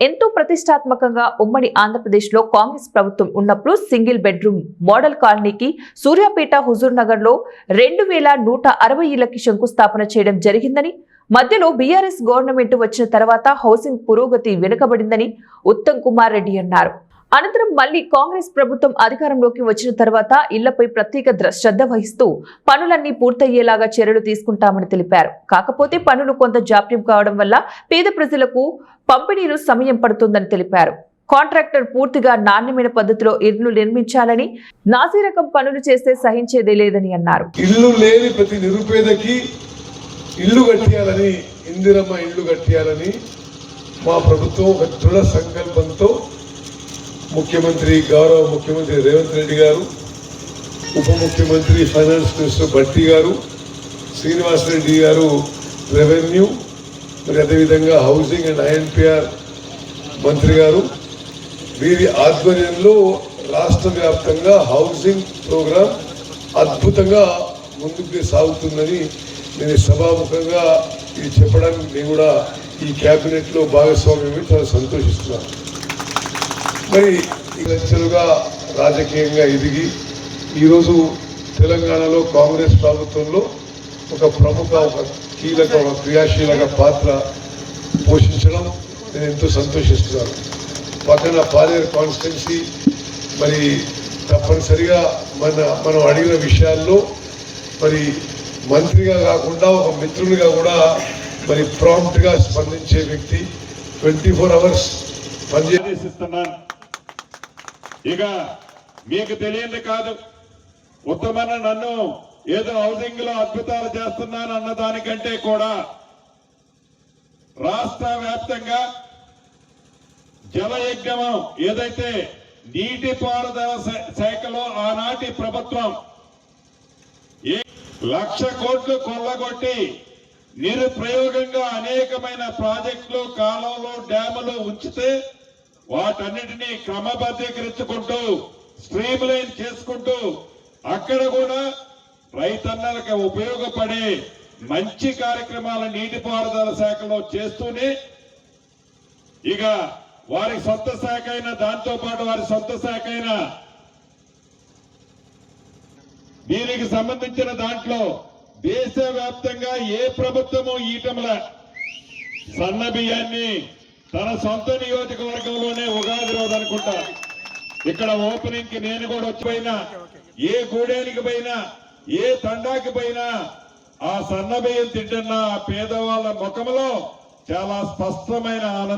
ఎంతో ప్రతిష్టాత్మకంగా ఉమ్మడి ఆంధ్రప్రదేశ్లో కాంగ్రెస్ ప్రభుత్వం ఉన్నప్పుడు సింగిల్ బెడ్రూమ్ మోడల్ కాలనీకి సూర్యాపేట హుజూర్ నగర్లో 2160 ఇళ్లకి శంకుస్థాపన చేయడం జరిగిందని, మధ్యలో బీఆర్ఎస్ గవర్నమెంట్ వచ్చిన తర్వాత హౌసింగ్ పురోగతి వెనుకబడిందని ఉత్తమ్ కుమార్ రెడ్డి అన్నారు. అనంతరం మళ్లీ కాంగ్రెస్ ప్రభుత్వం అధికారంలోకి వచ్చిన తర్వాత ఇళ్లపై ప్రత్యేక శ్రద్ధ వహిస్తూ పనులన్నీ పూర్తయ్యేలాగా చర్యలు తీసుకుంటామని తెలిపారు. కాకపోతే పనులు కొంత జాప్యం కావడం వల్ల పేద ప్రజలకు పంపిణీలు సమయం పడుతుందని తెలిపారు. కాంట్రాక్టర్ పూర్తిగా నాణ్యమైన పద్ధతిలో ఇళ్లు నిర్మించాలని, నాసిరకం పనులు చేస్తే సహించేదే లేదని అన్నారు. ఇల్లు లేని ప్రతి నిరుపేదకి ఇల్లు కట్టియాలని, ఇందిరమ్మ ఇల్లు కట్టియాలని మా ప్రభుత్వం ఒక దృఢ సంకల్పంతో గౌరవ ముఖ్యమంత్రి రేవంత్ రెడ్డి గారు, ఉప ముఖ్యమంత్రి ఫైనాన్స్ మినిస్టర్ భట్టి గారు, శ్రీనివాస్ రెడ్డి గారు రెవెన్యూ, మరి అదేవిధంగా హౌసింగ్ అండ్ ఐఎన్పిఆర్ మంత్రి గారు, వీరి ఆధ్వర్యంలో రాష్ట్ర వ్యాప్తంగా హౌసింగ్ ప్రోగ్రాం అద్భుతంగా ముందుకు సాగుతుందని నేను సభాముఖంగా ఇది చెప్పడానికి నేను కూడా ఈ క్యాబినెట్లో భాగస్వామ్యం చాలా సంతోషిస్తున్నాను. మరి లక్షలుగా రాజకీయంగా ఎదిగి ఈరోజు తెలంగాణలో కాంగ్రెస్ ప్రభుత్వంలో ఒక ప్రముఖ, ఒక కీలక, ఒక క్రియాశీలక పాత్ర పోషించడం నేను ఎంతో సంతోషిస్తున్నాను. పక్కన పాలేరు కాన్స్టిట్యున్సీ మరి తప్పనిసరిగా మనం అడిగిన విషయాల్లో మరి మంత్రిగా కాకుండా ఒక మిత్రుడిగా కూడా మరి ప్రాంప్ట్గా స్పందించే వ్యక్తి, 24 hours పనిచేస్తున్నాను. ఇక మీకు తెలియంది కాదు, ఉత్తమన నన్ను ఏదో హౌసింగ్ లో అద్భుతాలు చేస్తున్నాను అన్న దానికంటే కూడా రాష్ట్ర వ్యాప్తంగా జలయజ్ఞం ఏదైతే నీటిపారుదల శాఖలో ఆనాటి ప్రభుత్వం 1,00,000 కోట్లు కొల్లగొట్టి నిరుప్రయోగంగా అనేకమైన ప్రాజెక్టులు, కాలువలు, డ్యాములు ఉంచితే వాటన్నిటినీ క్రమబద్ధీకరించుకుంటూ స్ట్రీమ్ లైన్ చేసుకుంటూ అక్కడ కూడా రైతన్నలకు ఉపయోగపడే మంచి కార్యక్రమాల నీటిపారుదల శాఖలో చేస్తూనే ఇక వారి సొంత శాఖ అయిన, దాంతో పాటు వారి సొంత శాఖ అయిన దీనికి సంబంధించిన దాంట్లో దేశవ్యాప్తంగా ఏ ప్రభుత్వము ఈటముల సన్న బియ్యాన్ని తన సొంత నియోజకవర్గంలోనే ఉగాది రోజు అనుకుంటా ఇక్కడ ఓపెనింగ్ కి నేను కూడా వచ్చిపోయినా, ఏ గూడేనికి పోయినా, ఏ తండాకి పోయినా ఆ సన్న బియ్యం తింటున్న ఆ పేదవాళ్ళ ముఖంలో చాలా స్పష్టమైన ఆనందం.